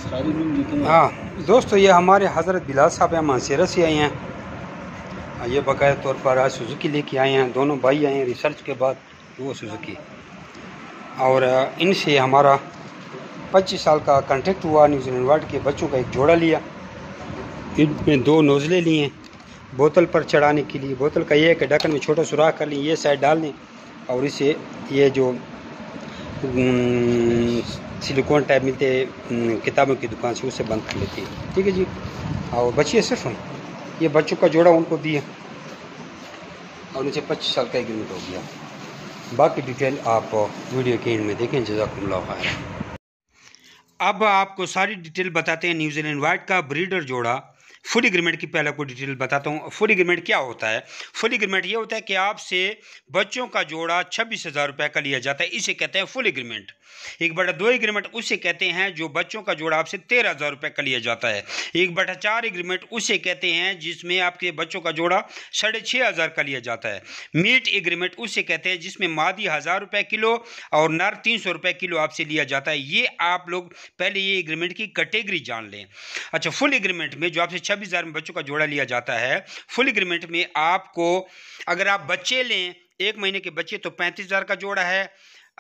हाँ दोस्तों, ये हमारे हज़रत बिलाल साहब हैं, मानसेरा से आए हैं। ये बाकायदा तौर पर आज सुजुकी लेके आए हैं। दोनों भाई आए हैं रिसर्च के बाद, वो सुजुकी। और इनसे हमारा 25 साल का कॉन्ट्रैक्ट हुआ। न्यूजीलैंड वार्ड के बच्चों का एक जोड़ा लिया। इनमें 2 नोज़ले लिए बोतल पर चढ़ाने के लिए। बोतल का ये है कि ढक्कन में छोटा सुराख कर लें, ये साइड डाल दें और इसे ये जो सिलिकॉन टाइप मिलते हैं किताबों की दुकान से, उसे बंद कर लेती है। ठीक है जी। और बचिए सिर्फ ये बच्चों का जोड़ा उनको दिया और उनसे 25 साल का एग्रीमेंट हो गया। बाकी डिटेल आप वीडियो के एंड में देखें। जज़ाकुमुल्लाह खैर। अब आपको सारी डिटेल बताते हैं न्यूजीलैंड वाइट का ब्रीडर जोड़ा। फुल एग्रीमेंट की पहले आपको डिटेल बताता हूँ। फुल एग्रीमेंट क्या होता है? फुल एग्रीमेंट ये होता है कि आपसे बच्चों का जोड़ा 26,000 रुपये का लिया जाता है, इसे कहते हैं फुल एग्रीमेंट। 1/2 एग्रीमेंट उसे कहते हैं जो बच्चों का जोड़ा आपसे 13,000 रुपये का लिया जाता है। 1/4 एग्रीमेंट उसे कहते हैं जिसमें आपके बच्चों का जोड़ा 6,500 का लिया जाता है। मीट एग्रीमेंट उसे कहते हैं जिसमें मादी 1,000 रुपये किलो और नर 300 रुपये किलो आपसे लिया जाता है। ये आप लोग पहले ये एग्रीमेंट की कैटेगरी जान लें। अच्छा, फुल एग्रीमेंट में जो आपसे 26,000 में बच्चों का जोड़ा लिया जाता है, फुल एग्रीमेंट में आपको अगर आप बच्चे लें 1 महीने के बच्चे तो 35,000 का जोड़ा है।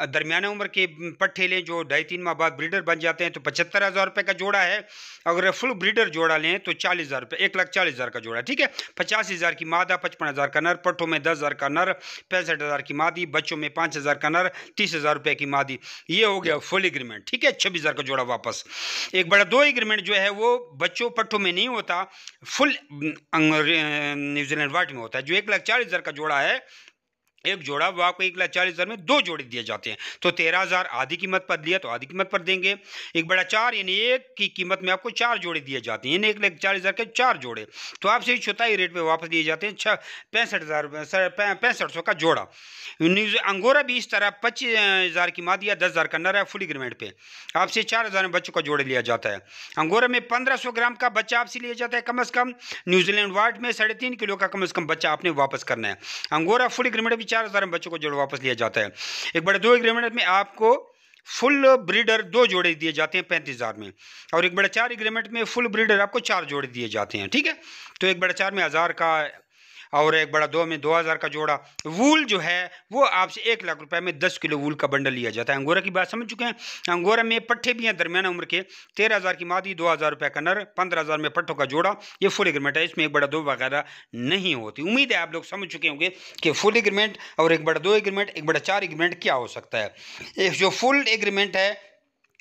दरमियाना उम्र के पट्ठे लें जो 2.5-3 माह बाद ब्रीडर बन जाते हैं तो 75,000 रुपये का जोड़ा है। अगर फुल ब्रीडर जोड़ा लें तो 40,000 रुपये, 1,40,000 का जोड़ा। ठीक है। 85,000 की मादा, 55,000 का नर, पट्ठों में 10,000 का नर, 65,000 की मादी, बच्चों में 5,000 का नर, 30,000 रुपये की मादी। ये हो गया फुल एग्रीमेंट। ठीक है। 26,000 का जोड़ा वापस। 1/2 एग्रीमेंट जो है वो बच्चों पट्ठों में नहीं होता, फुल न्यूजीलैंड वाइट में होता है। जो 1,40,000 का जोड़ा है, एक जोड़ा, वो आपको 1,40,000 में 2 जोड़े दिए जाते हैं। तो 13,000 आधी कीमत पर लिया तो आधी कीमत पर देंगे। 1/4 यानी 1 की कीमत में आपको 4 जोड़े दिए जाते हैं, यानी 1,40,000 के 4 जोड़े। तो आपसे चौथाई रेट पे वापस दिए जाते हैं 65,000 का जोड़ा। अंगोरा भी इस तरह 25,000 की मादी या 10,000 का नर है। फुल एग्रीमेंट पे आपसे 4,000 में बच्चों का जोड़े लिया जाता है। अंगोरा में 1,500 ग्राम का बच्चा आपसे लिया जाता है कम अज़ कम। न्यूजीलैंड वार्ड में 3.5 किलो का कम अज़ कम बच्चा आपने वापस करना है। अंगोरा फुल एग्रीमेंट भी 4,000 में बच्चों को जोड़ा वापस लिया जाता है। 1/2 एग्रीमेंट में आपको फुल ब्रीडर 2 जोड़े दिए जाते हैं 35,000 में, और 1/4 एग्रीमेंट में फुल ब्रीडर आपको 4 जोड़े दिए जाते हैं। ठीक है। तो 1/4 में 1,000 का और 1/2 में 2,000 का जोड़ा। वूल जो है वो आपसे 1,00,000 रुपए में 10 किलो वूल का बंडल लिया जाता है। अंगोरा की बात समझ चुके हैं। अंगोरा में पट्ठे भी हैं दरमियाना उम्र के। 13,000 की मादी, 2,000 रुपये का नर, 15,000 में पट्ठों का जोड़ा। ये फुल एग्रीमेंट है, इसमें 1/2 वगैरह नहीं होती। उम्मीद है आप लोग समझ चुके होंगे कि फुल एग्रीमेंट और 1/2 एग्रीमेंट, 1/4 एग्रीमेंट क्या हो सकता है। एक जो फुल एग्रीमेंट है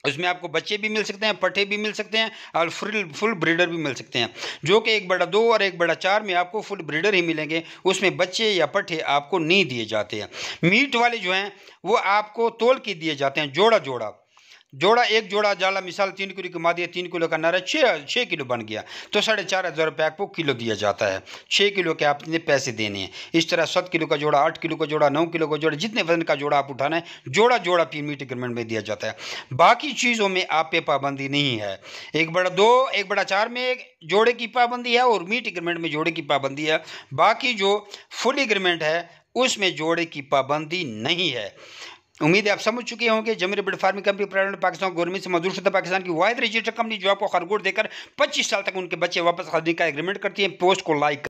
उसमें आपको बच्चे भी मिल सकते हैं, पट्ठे भी मिल सकते हैं और फुल ब्रीडर भी मिल सकते हैं। जो कि 1/2 और 1/4 में आपको फुल ब्रीडर ही मिलेंगे, उसमें बच्चे या पट्ठे आपको नहीं दिए जाते हैं। मीट वाले जो हैं वो आपको तोल के दिए जाते हैं, जोड़ा जोड़ा। एक जोड़ा जाला मिसाल 3 किलो की मादी है, 3 किलो का नर है, 6 किलो बन गया तो 4,500 रुपये आपको किलो दिया जाता है। 6 किलो के आपने पैसे देने हैं। इस तरह 7 किलो का जोड़ा, 8 किलो का जोड़ा, 9 किलो का जोड़ा, जितने वजन का जोड़ा आप उठाना है, जोड़ा फिर मीट एग्रीमेंट में दिया जाता है। बाकी चीज़ों में आप पे पाबंदी नहीं है। 1/2 1/4 में जोड़े की पाबंदी है और मीट एग्रीमेंट में जोड़े की पाबंदी है। बाकी जो फुल एग्रीमेंट है उसमें जोड़े की पाबंदी नहीं है। उम्मीद है आप समझ चुके होंगे। Zameer bird farming company private Pakistan government से मंजूर शुदा पाकिस्तान की वाहिद रजिस्टर्ड कंपनी जो आपको खरगोश देकर 25 साल तक उनके बच्चे वापस खरीदने का एग्रीमेंट करती है। पोस्ट को लाइक